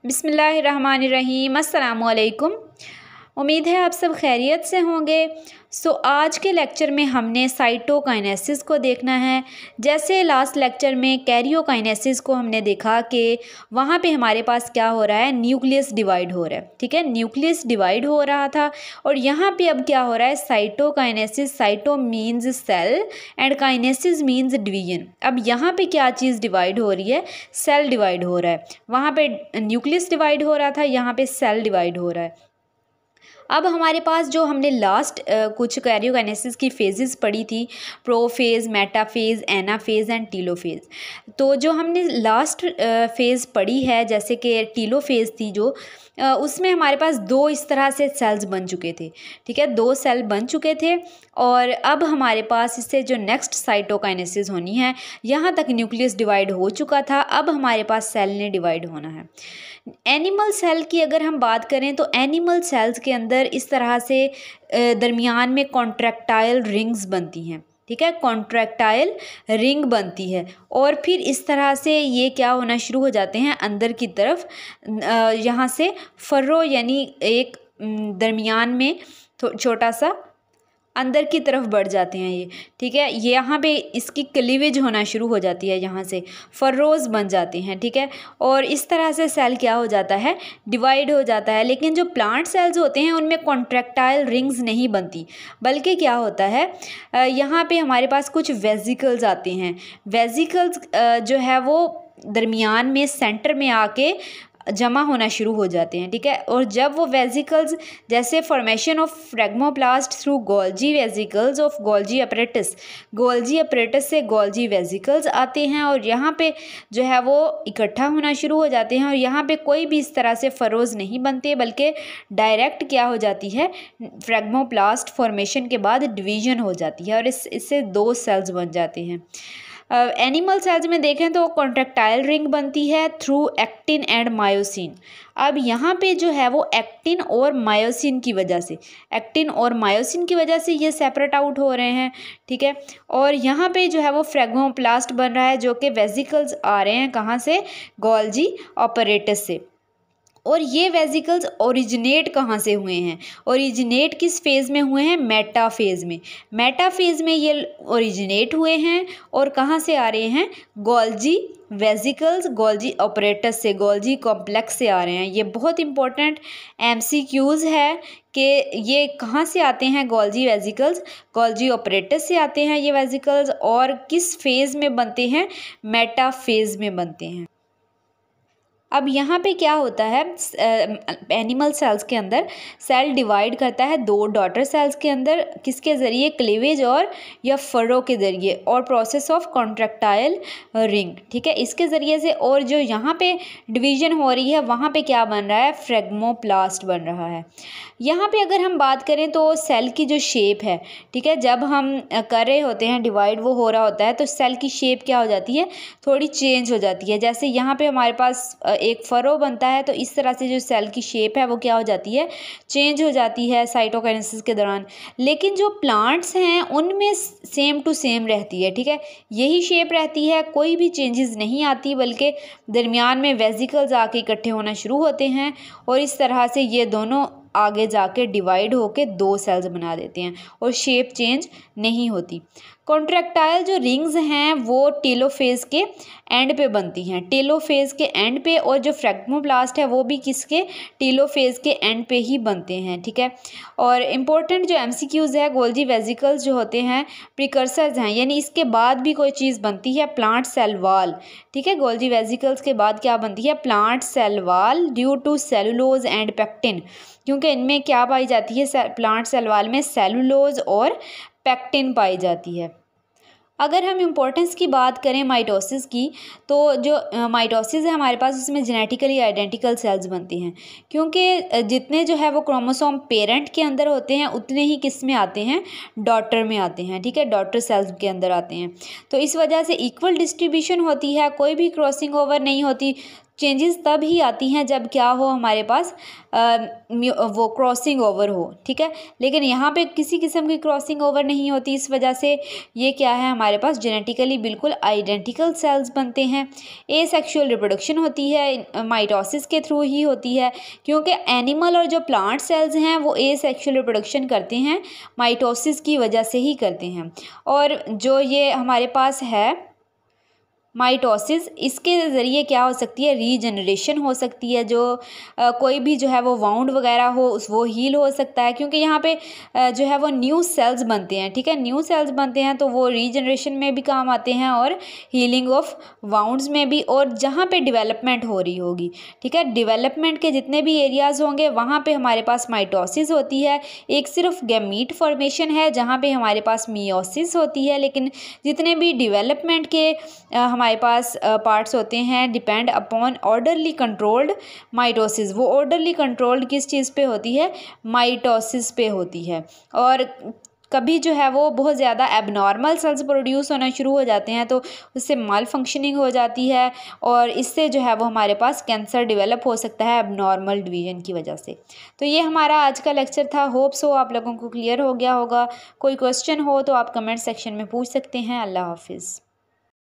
बिस्मिल्लाहिर्रहमानिर्रहीम। अस्सलामुअलैकुम। उम्मीद है आप सब खैरियत से होंगे। आज के लेक्चर में हमने साइटोकाइनेसिस को देखना है। जैसे लास्ट लेक्चर में कैरियोकाइनेसिस को हमने देखा कि वहाँ पे हमारे पास क्या हो रहा है, न्यूक्लियस डिवाइड हो रहा है। ठीक है, न्यूक्लियस डिवाइड हो रहा था और यहाँ पे अब क्या हो रहा है, cytokinesis. Cyto means cell and kinesis means division. अब यहाँ पे क्या चीज़ डिवाइड हो रही है, सेल डिवाइड हो रहा है। वहाँ पे न्यूक्लियस डिवाइड हो रहा था, यहाँ पे सेल डिवाइड हो रहा है। अब हमारे पास जो हमने लास्ट कुछ कैरियोकाइनेसिस की फेजेस पढ़ी थी, prophase, metaphase, anaphase and telophase. तो जो हमने लास्ट फेज़ पढ़ी है, जैसे कि टीलोफेज थी जो, उसमें हमारे पास दो इस तरह से सेल्स बन चुके थे। ठीक है, दो सेल बन चुके थे और अब हमारे पास इससे जो नेक्स्ट साइटोकाइनेसिस होनी है, यहाँ तक न्यूक्लियस डिवाइड हो चुका था, अब हमारे पास सेल ने डिवाइड होना है। एनिमल सेल की अगर हम बात करें तो एनिमल सेल्स के अंदर इस तरह से दरमियान में कॉन्ट्रैक्टाइल रिंग्स बनती हैं। ठीक है, कॉन्ट्रैक्टाइल रिंग बनती है और फिर इस तरह से ये क्या होना शुरू हो जाते हैं, अंदर की तरफ यहाँ से फर्रो यानी एक दरमियान में छोटा सा अंदर की तरफ बढ़ जाते हैं ये। ठीक है, ये यहाँ पे इसकी क्लीवेज होना शुरू हो जाती है, यहाँ से फर्रोज़ बन जाते हैं। ठीक है, और इस तरह से सेल क्या हो जाता है, डिवाइड हो जाता है। लेकिन जो प्लांट सेल्स होते हैं उनमें कॉन्ट्रैक्टाइल रिंग्स नहीं बनती, बल्कि क्या होता है, यहाँ पे हमारे पास कुछ वेजिकल्स आते हैं। वेजिकल्स जो है वो दरमियान में सेंटर में आके जमा होना शुरू हो जाते हैं। ठीक है, और जब वो वेजिकल्स, जैसे formation of phragmoplast through Golgi vesicles of Golgi apparatus, Golgi apparatus से गोल्जी वेजिकल्स आते हैं और यहाँ पे जो है वो इकट्ठा होना शुरू हो जाते हैं और यहाँ पे कोई भी इस तरह से फरोज़ नहीं बनते, बल्कि डायरेक्ट क्या हो जाती है, फ्रेगमोप्लास्ट फॉर्मेशन के बाद डिवीज़न हो जाती है और इससे दो सेल्स बन जाते हैं। एनिमल सेल्स में देखें तो कॉन्ट्रैक्टाइल रिंग बनती है थ्रू एक्टिन एंड मायोसिन। अब यहाँ पे जो है वो एक्टिन और मायोसिन की वजह से, एक्टिन और मायोसिन की वजह से ये सेपरेट आउट हो रहे हैं। ठीक है, और यहाँ पे जो है वो फ्रेगमोप्लास्ट बन रहा है, जो कि वेजिकल्स आ रहे हैं कहाँ से, गोल्जी अपरेटस से। और ये वेजिकल्स ओरिजिनेट कहाँ से हुए हैं, ओरिजिनेट किस फेज़ में हुए हैं, मेटाफेज़ में। मेटाफेज़ में ये ओरिजिनेट हुए हैं और कहाँ से आ रहे हैं, गोल्जी वेजिकल्स, गोल्जी ऑपरेटस से, गोल्जी कॉम्प्लेक्स से आ रहे हैं। ये बहुत इंपॉर्टेंट MCQs है कि ये कहाँ से आते हैं, गोल्जी वेजिकल्स, गोल्जी ऑपरेटस से आते हैं ये वेजिकल्स, और किस फेज़ में बनते हैं, मेटाफेज़ में बनते हैं। अब यहाँ पे क्या होता है, एनिमल सेल्स के अंदर सेल डिवाइड करता है दो डॉटर सेल्स के अंदर, किसके ज़रिए, क्लीवेज और या फरो के ज़रिए, और प्रोसेस ऑफ कॉन्ट्रैक्टाइल रिंग। ठीक है, इसके ज़रिए से। और जो यहाँ पे डिवीज़न हो रही है वहाँ पे क्या बन रहा है, फ्रेगमोप्लास्ट बन रहा है। यहाँ पे अगर हम बात करें तो सेल की जो शेप है, ठीक है, जब हम कर रहे होते हैं डिवाइड, वो हो रहा होता है, तो सेल की शेप क्या हो जाती है, थोड़ी चेंज हो जाती है। जैसे यहाँ पे हमारे पास एक फरो बनता है, तो इस तरह से जो सेल की शेप है वो क्या हो जाती है, चेंज हो जाती है साइटोकाइनेसिस के दौरान। लेकिन जो प्लांट्स हैं उनमें सेम टू सेम रहती है। ठीक है, यही शेप रहती है, कोई भी चेंजेस नहीं आती, बल्कि दरमियान में वेजिकल्स आके इकट्ठे होना शुरू होते हैं और इस तरह से ये दोनों आगे जाके डिवाइड होके दो सेल्स बना देते हैं और शेप चेंज नहीं होती। कॉन्ट्रैक्टाइल जो रिंग्स हैं वो टेलोफेज के एंड पे बनती हैं, टेलोफेज के एंड पे, और जो फ्रेगमोप्लास्ट है वो भी किसके, टेलोफेज के एंड पे ही बनते हैं। ठीक है, और इम्पोर्टेंट जो MCQs है, गोल्जी वेजिकल्स जो होते हैं प्रिकर्सर्स हैं, यानी इसके बाद भी कोई चीज़ बनती है, प्लांट सेल वाल। ठीक है, गोल्जी वेजिकल्स के बाद क्या बनती है, plant cell wall, due to cellulose and pectin, क्योंकि इनमें क्या पाई जाती है, प्लांट सेल वाल में सेलुलोज और पेक्टिन पाई जाती है। अगर हम इम्पोर्टेंस की बात करें माइटोसिस की, तो जो माइटोसिस है हमारे पास, उसमें जेनेटिकली आइडेंटिकल सेल्स बनती हैं, क्योंकि जितने जो है वो क्रोमोसोम पेरेंट के अंदर होते हैं उतने ही किस में आते हैं, डॉटर में आते हैं। ठीक है, डॉटर सेल्स के अंदर आते हैं, तो इस वजह से इक्वल डिस्ट्रीब्यूशन होती है, कोई भी क्रॉसिंग ओवर नहीं होती। चेंजेस तब ही आती हैं जब क्या हो, हमारे पास वो क्रॉसिंग ओवर हो, ठीक है। लेकिन यहाँ पे किसी किस्म की क्रॉसिंग ओवर नहीं होती, इस वजह से ये क्या है, हमारे पास जेनेटिकली बिल्कुल आइडेंटिकल सेल्स बनते हैं। एसेक्सुअल रिप्रोडक्शन होती है माइटोसिस के थ्रू ही होती है, क्योंकि एनिमल और जो प्लांट सेल्स हैं वो एसेक्सुअल रिप्रोडक्शन करते हैं माइटोसिस की वजह से ही करते हैं। और जो ये हमारे पास है माइटोसिस, इसके ज़रिए क्या हो सकती है, रीजनरेशन हो सकती है। जो कोई भी जो है वो वाउंड वगैरह हो वो हील हो सकता है, क्योंकि यहाँ पे जो है वो न्यू सेल्स बनते हैं, ठीक है। न्यू सेल्स बनते हैं तो वो रीजनरेशन में भी काम आते हैं और हीलिंग ऑफ वाउंड्स में भी। और जहाँ पे डेवलपमेंट हो रही होगी, ठीक है, डेवलपमेंट के जितने भी एरियाज़ होंगे वहाँ पे हमारे पास माइटोसिस होती है। एक सिर्फ गैमीट फॉर्मेशन है जहाँ पे हमारे पास मियोसिस होती है, लेकिन जितने भी डेवलपमेंट के हमारे पास पार्ट्स होते हैं depend upon orderly controlled mitosis. वो ऑर्डरली कंट्रोल्ड किस चीज़ पे होती है, माइटोसिस पे होती है। और कभी जो है वो बहुत ज़्यादा एबनॉर्मल सेल्स प्रोड्यूस होना शुरू हो जाते हैं तो उससे माल फंक्शनिंग हो जाती है, और इससे जो है वो हमारे पास कैंसर डेवलप हो सकता है एबनॉर्मल डिवीजन की वजह से। तो ये हमारा आज का लेक्चर था। होप सो आप लोगों को क्लियर हो गया होगा। कोई क्वेश्चन हो तो आप कमेंट सेक्शन में पूछ सकते हैं। अल्लाह हाफिज़।